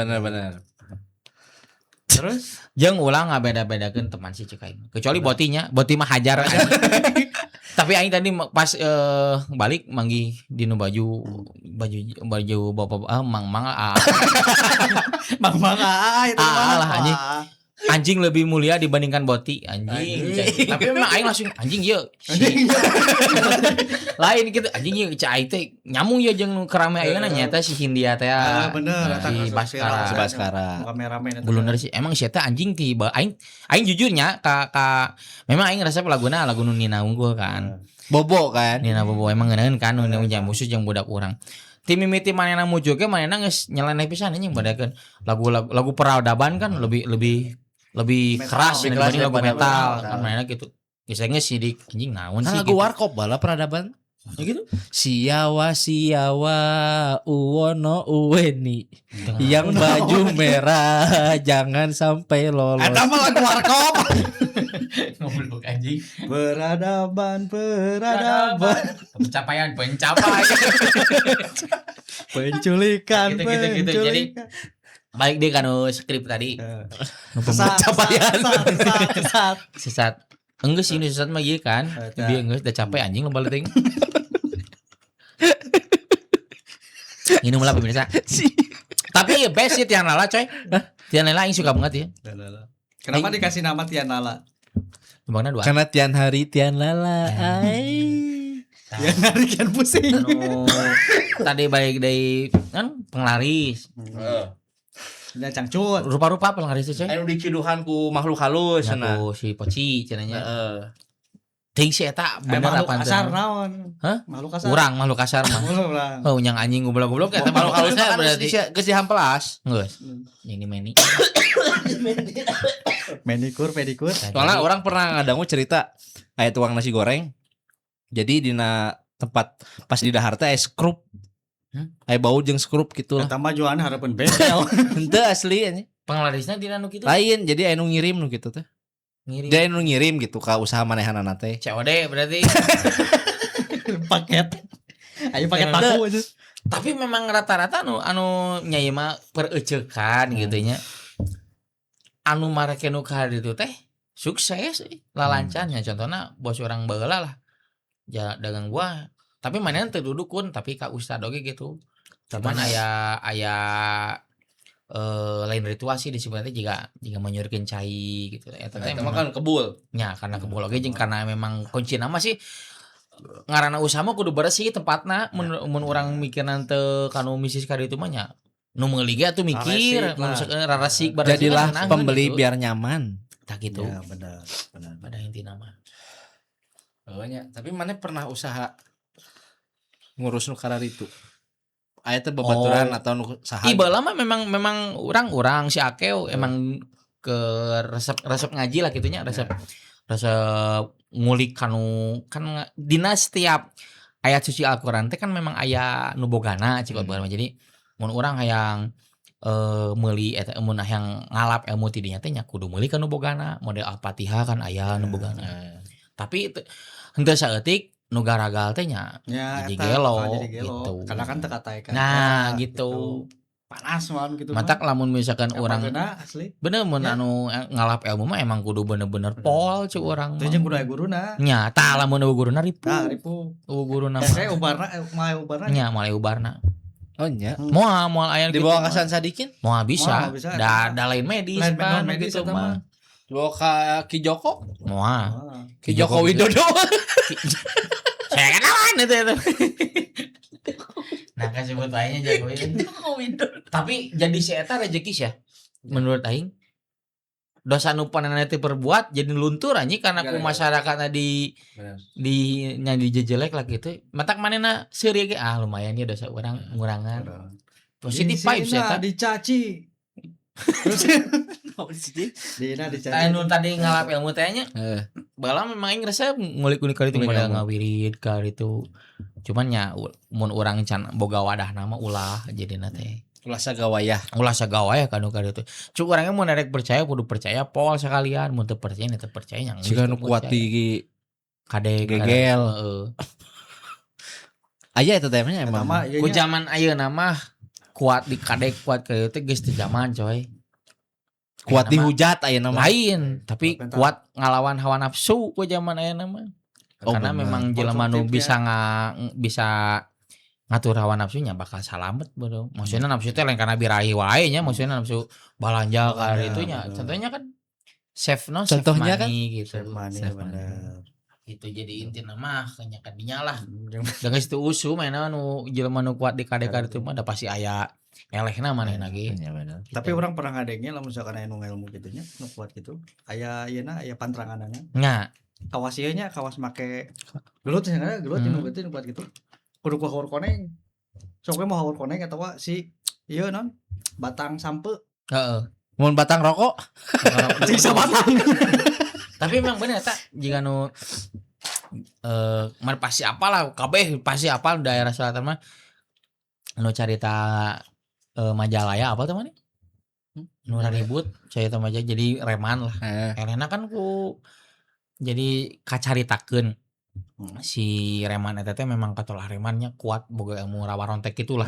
Terus Jeung ulang ngabeda-bedakeun teman si cek aing. Kecuali boti mah hajar. Tapi aing tadi pas balik manggi dinu baju bapak mang itu lah anjing lebih mulia dibandingkan boti anjing. Tapi memang aing langsung anjing ieu. Lain gitu anjing ieu cai teh nyamung ya jeung kerame ayeuna nyata si Hindia teh. Bener eta si Baskara. Kameramen eta. Bener sih emang si eta anjing tiba aing jujurnya ka memang aing resep laguna lagu nu Nina Unggul kan. Bobo kan. Nina Bobo emang ngeunaheun kan nu musuh jeung budak urang. Ti mimiti manehna mujo ge manehna geus nyeleneh pisan anjing badakeun lagu peradaban kan lebih Metal, keras lebih dibanding keras lagu daripada metal metal. kan manehna gitu. Geus geus sidik anjing naon Kan sih lagu gitu. warkop bala peradaban. Ya gitu. Siawa uwono uweni Tengah. yang baju merah jangan sampai lolos. Eta mah lagu warkop. Ngoblok anjing. Peradaban. Pencapaian. Penculikan. Gitu. Jadi baik deh kanu skrip tadi. Pencapaian. Sesat. Enggak sih ini sesat mah ieu kan. Dia geus udah capek anjing loba leuting. Ini mulai pemirsa. Tapi ya best sih Tian Lala coy. Tian Lala yang suka banget ya. Kenapa dikasih nama Tian Lala? Kembangnya 2. Karena tian hari tian lala. Yang ngarikan pusing. Anu tadi baik dari kan penglaris. Ya cangcut. Rupa-rupa penglaris itu coy. Anu diciduhan ku makhluk halus cenah. Aku si Poci cenanya. Heeh. Ting si eta bener Makhluk apa kasar naon? Hah? Makhluk kasar. Urang makhluk kasar mah. Urang. Oh nyang anjing goblok-goblok eta makhluk halusnya berarti. Geus dihamplas. Geus. Ini meni. Manikur, pedikur. Soalnya orang pernah ngadangu cerita kayak tukang nasi goreng. Jadi dina tempat pas di dahar teh skrup. Aya bau jeung skrup gitu lah. Eta mah jualan harapan bengkel. Henteu asli nya. Penglarisnya dina nu kitu. Lain jadi anu ngirim nu gitu teh. Ngirim. Dia anu ngirim gitu ka usaha manehanana teh. COD berarti. Paket. Ayo paket paku aja. Tapi memang rata-rata anu nyai mah pereucekan gitu nya. Anu marake nu ka ditu teh sukses lalancannya contohna bos orang baheula lah. Ja dagang buah. Tapi manehna teu dudukun tapi ka ustad oge gitu. Cuman aya lain ritual sih di sebenarnya jika menyurkeun cai gitu. Eta teh Emang kan kebul. nya karena kebul oge jeung karena memang kunci nama sih ngaranna usaha mah kudu bersih tempatna mun urang mikirna teu kanu misis ka ditu mah nya nu meuli ge atuh mikir mun misalkan raresik Jadilah pembeli biar nyaman. tak gitu. Ya benar. Pada intina mah. Oh nya, tapi mana pernah usaha ngurus nu kararitu? Aya teh babaturan atau nu saha? Ibalah mah memang urang si Akeo emang ke resep ngaji lah gitunya resep ngulik kanu kan dina setiap ayat suci Al-Qur'an teh kan memang aya nu bogana cik jadi mun urang hayang meuli eta mun hayang ngalap ilmu ti dinya teh nya kudu meuli ka nu bogana model Al-Fatihah kan aya nu bogana. Tapi henteu saeutik nu garagal teh nya jadi gelo gitu. Karena kan teu kataekan. Nah, gitu. Panas malam gitu. Mantak lamun misalkan orang asli. bener mun anu ngalap ilmu mah emang kudu bener-bener pol ceu urang Teu mah. jeung kudu aya guruna. Nya tah lamun aya guruna ripu. Tah ripu. Guruna mah. Saya ubarna ubarna. Nya moal ubarna. Oh nya. Moal aya Di bawah kasan sadikin? moal bisa. Moal bisa. Da lain medis Lain kan medis gitu eta mah. mah. Di bawah ka Ki Joko? Moal. Ki Joko Widodo. Saya kenalan itu. Nah kasih buat aingnya Jokowi. Tapi jadi si eta rezeki sih ya. Menurut aing dosa nu panenna teh perbuat jadi luntur anjing karena ku masyarakatna di nya dijejelek lah gitu. Matak manehna seuri ge lumayan ya dosa urang ngurangan. Positif vibes ya ta. Dicaci. Terus Dina dicaci. Anu tadi ngalap ilmu teh nya. Bala memang aing rasa ngulik-ngulik kali itu modal ngawirid ka itu. Cuman nya mun urang can boga wadah nama ulah jadina teh. Ulah sagawayah. Ulah sagawayah kanu ka ditu. Cuk urang mun rek percaya kudu percaya pol sekalian, mun teu percaya nya teu percaya nya. Jika nu kuat di kade gegel. Heeh. Aya eta teh emang. Ku zaman ayeuna mah kuat di kade kuat ka ditu geus teu zaman coy. Kuat dihujat ayeuna mah. Lain, tapi kuat ngalawan hawa nafsu ku zaman ayeuna mah. Karena memang jelema nu bisa ngatur hawa nafsunya bakal salamet bro. Maksudnya nafsu teh lain karena birahi wae nya, maksudnya nafsu balanja ka itu nya. Contohnya kan save Contohnya money, kan gitu. Save bener. Itu jadi inti nama kanya kadinya lah. Dan geus teu usu mainna nu jelema nu kuat di kadek itu mah da pasti aya elehna manehna ge. Tapi orang pernah ngadengnya lamun misalkan aya nu ilmu kitu nya, nu kuat gitu. Aya ieu aya pantranganana. Nya, Kawas ieu nya kawas make gelut nya gelut nu geuting nu kuat gitu. Kudu kuat koneng. Sok mau haur koneng atawa si ieu non batang sampe. Heeh. Mun batang rokok Bisa batang. Tapi memang bener tak jika pasti apalah kabeh pasti apal daerah selatan mah carita Majalaya apa teman ribut cerita Majalaya jadi reman lah. Elena kan jadi kacaritakeun si reman eta teh memang katolah remannya kuat boga ilmu rawa rontek gitulah.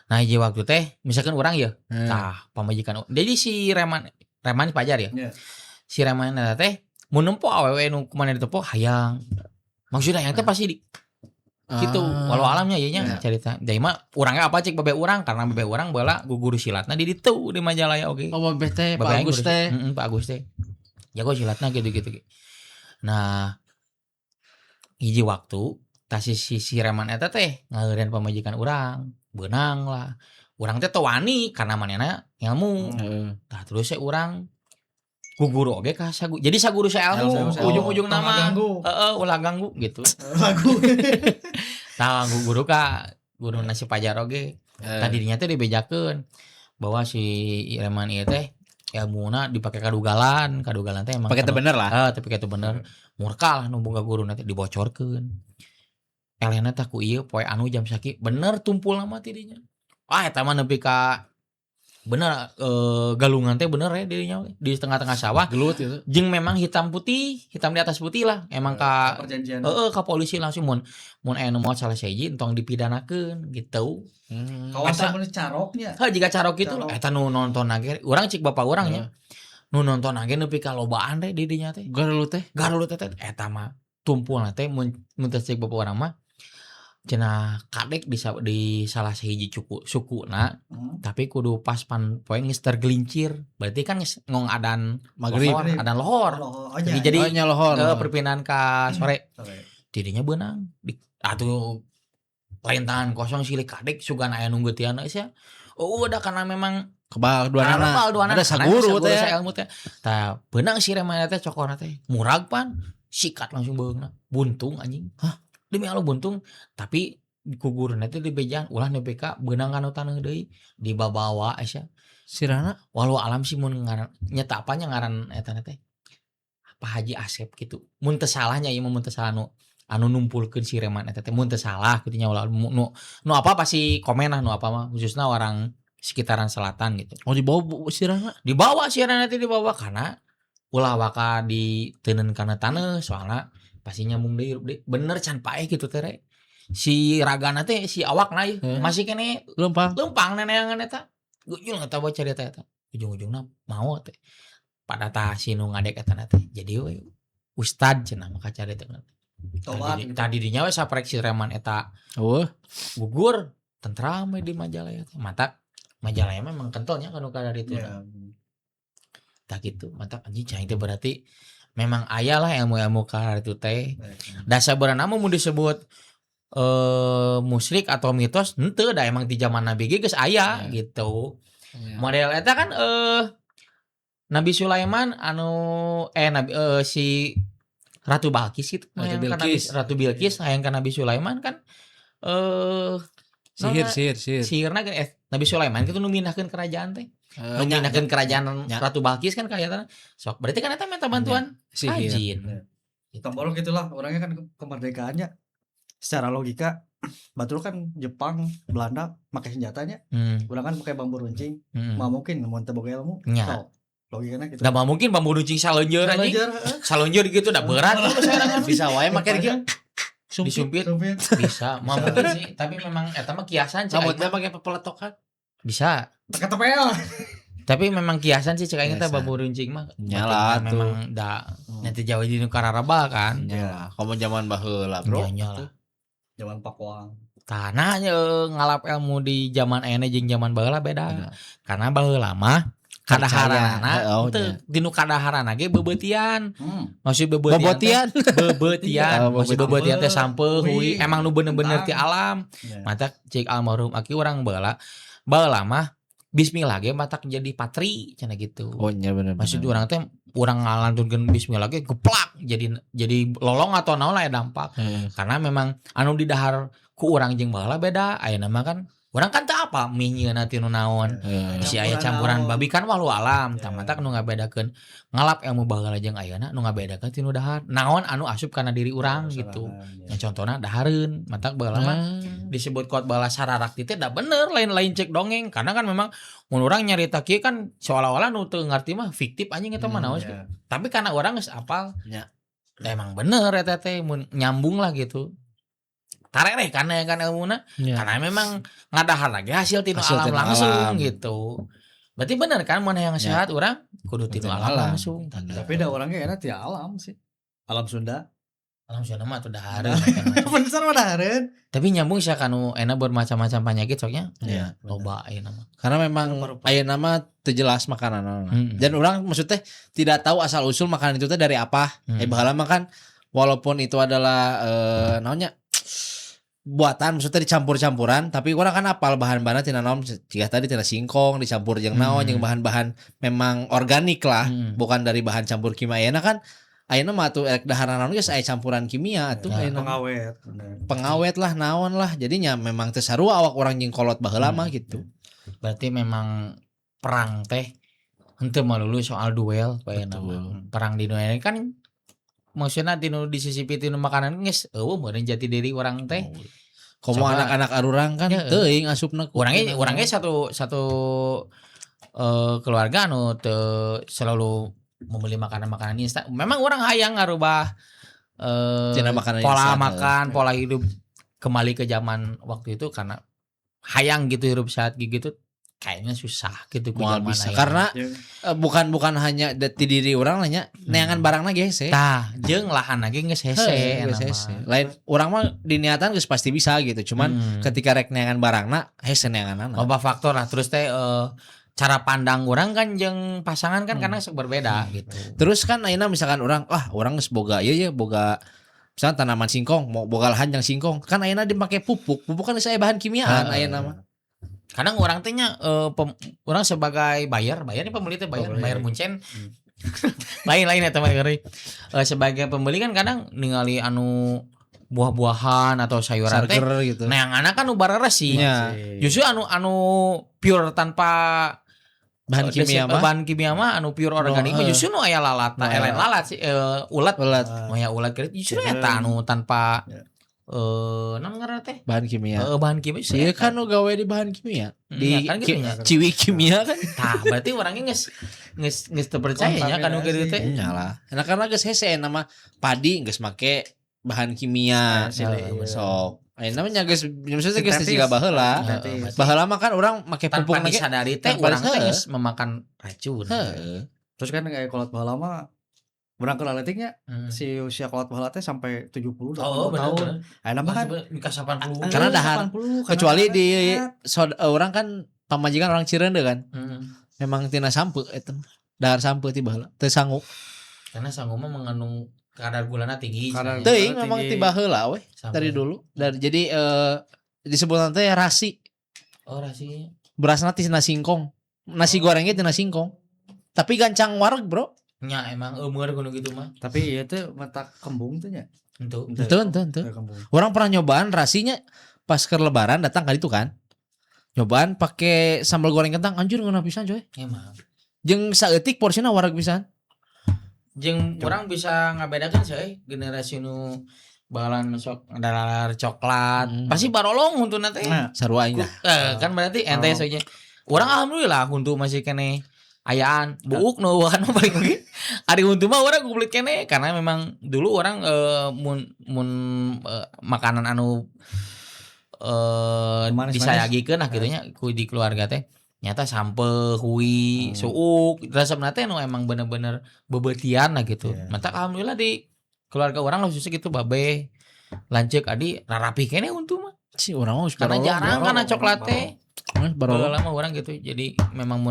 Nah, hiji waktu teh misalkan orang ya. Tah pamajikan. Jadi si reman pajar ya. Si reman eta teh mun nempo awewe nu kumaha ditepo hayang. Maksudnya yang teh pasti gitu walau alamnya ieu nya cerita. Jadi mah urangnya apa cek bebe urang karena bebe urang baheula guguru silatna di ditu di Majalaya oge. Oh bebe teh Pak Agus teh. Pak Agus teh. Jago silatna gitu-gitu. Nah, hiji waktu tah si reman eta teh ngeureun pamajikan urang, beunang lah. Urang teh teu wani karena manehna ilmu. Tah terus urang guguru oge ka jadi saguru sailmu ujung-ujung nama ulah ganggu gitu. Lagu. Tah guru guru nasi pajar oge. Tah dirinya teh dibejakeun bahwa si reman ieu teh ilmuna dipake kadugalan teh emang pakai teh bener lah. Tapi kitu bener. Murka lah nu boga guru nanti dibocorkeun. Elena tah ku ieu poe anu jam saki bener tumpul nama tidinya. Eta mah nepi ka bener galungan teh bener ya dirinya di tengah-tengah sawah gelut gitu. Jeung memang hitam di atas putih lah emang ka perjanjian. Ka polisi langsung mun aya nu maot salah sahiji entong dipidanakeun gitu. Kawasan mun caroknya. Jika carok gitu eta nu nonton age urang cik bapak urang nya. Nu nonton age nepi ka lobaan teh di dinya teh. Garulut teh eta mah tumpulna teh mun teh cik bapak urang mah cenah kadek di salah sahiji sukuna tapi kudu pas poe geus tergelincir berarti kan ngong adan magrib adan lohor jadi lohor perpindahan ka sore didinya beunang atuh lain tangan kosong silih kadek sugan aya nu geutian sia udah karena memang kebal duanana ada saguru teh ilmu teh tah beunang si remana teh cokona teh murag pan sikat langsung beungna buntung anjing demi Allah buntung tapi gugurna teh dibejaan ulah nepi ka beunang kana taneuh deui dibabawa asa sirana walau alam sih mun ngaran nyata apanya ngaran eta teh Pak Haji Asep gitu mun teu salahnya ieu mun teu salah anu numpulkeun si reman eta teh mun teu salah kitu nya ulah nu apa pasti komen lah nu apa mah khususna orang sekitaran selatan gitu. Dibawa sirana teh dibawa karena ulah waka diteuneun kana taneuh soalna pasti nyambung deui bener can paeh gitu teh si ragana teh si awakna masih kene lempang neneangan eta gujul eta bae carita eta ujung-ujungna mau teh pada tah si nu ngadek eta teh jadi we ustad cenah maka carita tadi dinya we saprek si reman eta gugur tentram di Majalaya teh mata Majalaya memang kentolnya kanu kada ditu tah gitu mantap anjing cai teh berarti memang aya lah ilmu-ilmu ka itu teh. Da sabeurana mun disebut musyrik atau mitos henteu da emang di zaman Nabi ge geus aya gitu. Model eta kan Nabi Sulaiman si Ratu Balkis gitu. Ratu Bilqis hayang ka Nabi Sulaiman kan sihirna kan Nabi Sulaiman kitu nu mindahkeun kerajaan teh. Memindahkan kerajaan Ratu Balkis kan kayaknya sok berarti kan eta minta bantuan jin. Tombol gitulah orangnya kan kemerdekaannya secara logika batul kan Jepang Belanda pakai senjatanya urang kan pakai bambu runcing mah mungkin mun teu boga ilmu logikana gitu. Da mah mungkin bambu runcing salunjeur anjing. Salunjeur gitu da berat sekarang bisa wae make kieu disumpit bisa mah mungkin sih tapi memang eta mah kiasan cek aing pakai peletokan bisa pakai tepel tapi memang kiasan sih cek aing teh bambu runcing mah nyala tuh memang da nanti Jawa di Kararaba kan nyala komo zaman baheula bro nyala zaman Pakuang tanah ngalap ilmu di zaman ene jeung zaman baheula beda karena baheula mah kadaharana dinu kadaharana ge bebeutian maksud bebeutian maksud bebeutian teh sampeuh heuy emang nu bener-bener ti alam mata cek almarhum aki urang baheula mah bismillah ge matak jadi patri cenah gitu. Oh nya bener. Maksud urang teh urang ngalantunkeun bismillah ge geplak jadi lolong atau naon lah dampak. Karena memang anu di dahar ku urang jeung baheula beda. Ayeuna mah kan urang kan teu apa mie nyieunna ti nu naon. Si aya campuran babi kan walau alam. Tah mata nu ngabedakeun ngalap ilmu baheula jeung ayeuna nu ngabedakeun ti nu dahar. Naon anu asup kana diri urang gitu. Nya contohna dahareun. Mata baheula mah disebut kuat balas sararak teh da bener lain-lain cek dongeng karena kan memang mun urang nyarita kieu kan seolah-olah nu teu ngarti mah fiktif anjing eta mah naon sih. Tapi karena urang geus apal. Ya. Da emang bener eta teh mun nyambung lah gitu. Tarereh kana kan ilmuna karena memang ngadahar lagi hasil tinu alam langsung gitu. Berarti bener kan mun yang sehat urang kudu tinu alam langsung. Tapi da orangnya enak ti alam sih. Alam Sunda. Alam Sunda mah tuh dahareun. Bener mah dahareun. Tapi nyambung sia kanu enak bermacam-macam penyakit soknya. Iya. Loba ayeuna mah. Karena memang ayeuna mah teu jelas makanan. Dan orang maksudnya tidak tahu asal usul makanan itu teh dari apa. Baheula mah kan walaupun itu adalah naonnya buatan maksudnya dicampur-campuran tapi orang kan apal bahan-bahanna tina naon jika tadi tina singkong dicampur jeung naon jeung bahan-bahan memang organik lah bukan dari bahan campur kimia. Ayeuna kan ayeuna mah atuh erek daharan naon geus aya campuran kimia atuh ayeuna pengawet lah naon lah jadinya memang teu sarua awak urang jeung kolot baheula mah gitu. Berarti memang perang teh henteu melulu soal duel ayeuna mah. Perang di dunia ini kan maksudna tinu disisipi tinu makanan geus eueuh meureun jati diri urang teh. Komo anak-anak arurang kan teuing asupna urang ge satu keluarga anu teu selalu membeli makanan-makanan instan. Memang orang hayang ngarubah pola makan, pola hidup kembali ke zaman waktu itu karena hayang gitu hidup sehat gitu kayaknya susah gitu moal bisa karena bukan hanya di diri orang lahnya neangan barangna ge hese. Tah jeung lahan lagi geus hese. Lain urang mah diniatan geus pasti bisa gitu. Cuman ketika rek neangan barangna hese neanganana. Loba faktor lah terus teh cara pandang orang kan jeung pasangan kan karena berbeda gitu. Terus kan ayeuna misalkan orang geus boga ieu ya boga misalkan tanaman singkong mau boga lahan yang singkong kan ayeuna dipake pupuk kan geus aya bahan kimiaan ayeuna mah. Kadang orang tehnya orang sebagai bayar ini pembeli teh bayar muncen. Lain eta mah sebagai pembeli kan kadang ningali anu buah-buahan atau sayuran teh gitu. Nah yang anak kan nu bareres sih. Justru anu pure tanpa bahan kimia mah anu pure organik mah justru nu aya lalat. Nah lain lalat sih ulat. Aya ulat justru eta anu tanpa naon ngaranna teh bahan kimia. Bahan kimia sih kan nu gawe di bahan kimia. Di kan gitu ciwi kimia kan. Tah berarti orangnya geus teu percaya nya kan nu kitu teh. Nyalah. Enak karena geus hese nama padi geus make bahan kimia sok. Namanya geus maksudnya geus siga baheula. Baheula mah kan urang make pupuk tanpa disadari teh urang teh geus memakan racun. Terus kan kayak kolot baheula mah urang keur letiknya si usia kolot baheula teh sampai 70 tahun. Ayeuna mah kan nikah 80. Karena dahar. Kecuali di orang kan pamajikan orang Cireundeuk kan. Memang tina sampeu eta. Dahar sampeu ti baheula teu sanggup. Karena sanggup mah mengandung kadar gulana tinggi. Teuing memang ti baheula we dari dulu. Jadi disebutna teh rasi. Oh, rasi. Berasna tina singkong. Nasi gorengnya tina singkong. Tapi gancang wareg, Bro. Nya emang eumeur kudu gitu mah. Tapi ieu teh mata kembung teh nya. Henteu. Orang pernah nyobaan rasinya pas ke lebaran datang kali itu kan. Nyobaan pakai sambal goreng kentang anjir ngeunah pisan coy. Emang. Jeung saeutik porsina wareg pisan. Jeung urang bisa ngabedakeun sih generasi nu balan sok dalar coklat. Pasti barolong huntuna teh. Sarua aing. Kan berarti ente soalnya. Urang alhamdulillah huntu masih kene ayaan buuk nu kan paling oge. Ari huntu mah urang kumplit kene karena memang dulu orang mun makanan anu disayagikeun nah kitu nya di keluarga teh nyata sampe hui suuk resepna teh nu emang bener-bener bebeutian lah gitu. Mata alhamdulillah di keluarga orang khususnya gitu babe lanceuk adi rarapi kene huntu mah. Si urang mah karena jarang kana coklat teh. Baru lama orang gitu. Jadi memang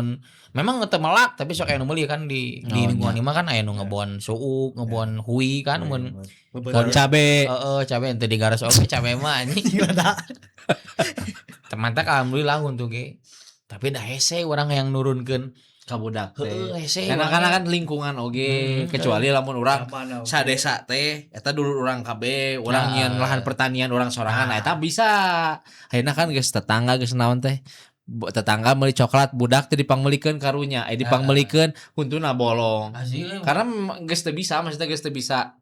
teu melak tapi sok aya nu meuli kan di lingkungan imah kan aya nu ngebon suuk, ngebon hui kan mun bon cabe. Cabe ente digaros oge cabe mah anjing. Teman tak alhamdulillah untuk ge. Tapi dah hese orang yang nurunkeun Kabudak teh. Hese Karena kan lingkungan oge, kecuali lamun urang Mana, oke. sadesa teh eta dulu urang KB, urang nyieun lahan pertanian urang sorangan, eta bisa. Ayeuna kan geus tetangga geus naon teh. Tetangga meuli coklat budak teh dipangmelikeun karunya, dipangmelikeun huntuna bolong. Asli. Karena geus teu bisa, maksudnya geus teu bisa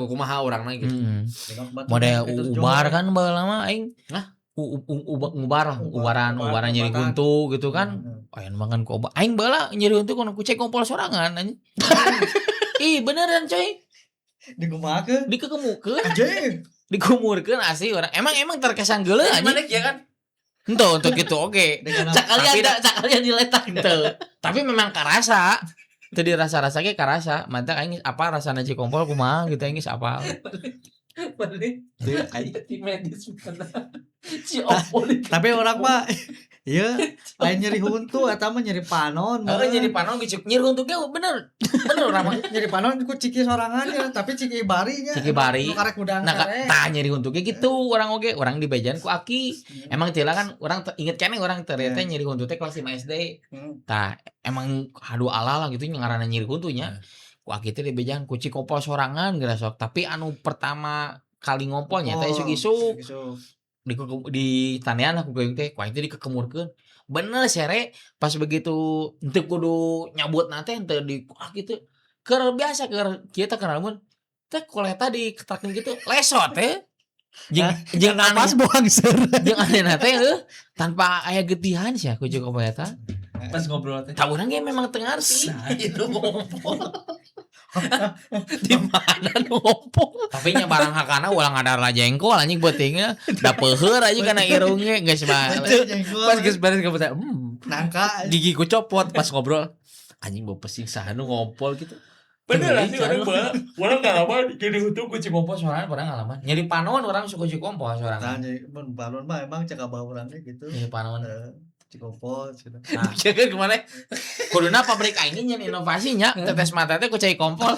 kumaha urangna gitu. Tengok batu Model itu ubar jomblo. kan baheula mah aing. Hah? Ubaran nyeri huntu gitu kan. Aya makan ku obat. Aing baheula nyeri huntu kudu kucek kompol sorangan anjing. Ih beneran coy. Digumakeun. Dikekemukeun, Anjing. dikumurkeun asli orang. Emang terkesan geuleuh anjing. ya kan? Henteu untuk gitu oke. Dengan Cakalian diletak Henteu. Tapi memang karasa. Teu dirasa-rasa ge karasa. Mantap aing apa rasana cik kompol kumaha gitu aing geus apal. Balik di medis si opol Tapi orang mah iya lain nyeri huntu eta mah nyeri panon. Heeh jadi panon ge nyeri huntu ge bener. Bener urang mah. nyeri panon ku ciki sorangan ya, tapi ciki barinya. Ciki bari. Nu karek udang Nah, karek. tah nyeri huntu ge gitu urang oge, urang dibejan ku aki. Emang tila kan urang inget keneh urang teh teh nyeri huntu teh kelas 5 SD. Tah emang hadu ala lah gitu ngaranna nyeri huntunya. Ku aki teh dibejan ku cikopol sorangan geura sok, tapi anu pertama kali ngompolnya teh isuk-isuk di tanean aku goyang teh ku aing teh dikekemurkeun. Bener sere pas begitu teu kudu nyabut na teh teu di gitu. Keur biasa keur kieu teh keur lamun teh koleta diketrakeun gitu lesot teh. Jeung Pas buang ser. jeung anehna teh tanpa aya getihan sia ku jeung eta. pas ngobrol teh Tah urang ge memang teu ngarti. itu ngompol Di mana nu ngompol? Tapi nya barang hakana ulang ada jengkol anjing beutingna da peuheur aja kana irung ge geus bae. pas geus beres kamu teh Nangka gigi ku copot pas ngobrol anjing bau pesing saha nu ngompol gitu. Bener sih orang ngalaman jadi huntu kuci kompos sorangan orang ngalaman. Nyari panon orang suka kuci kompos sorangan. tanya mun balon mah emang cek abah urang ge gitu. Nyari panon. Cikopol cenah. Nah, Jaga kemana? kuduna pabrik aing nya inovasinya tetes mata teh kucai kompol.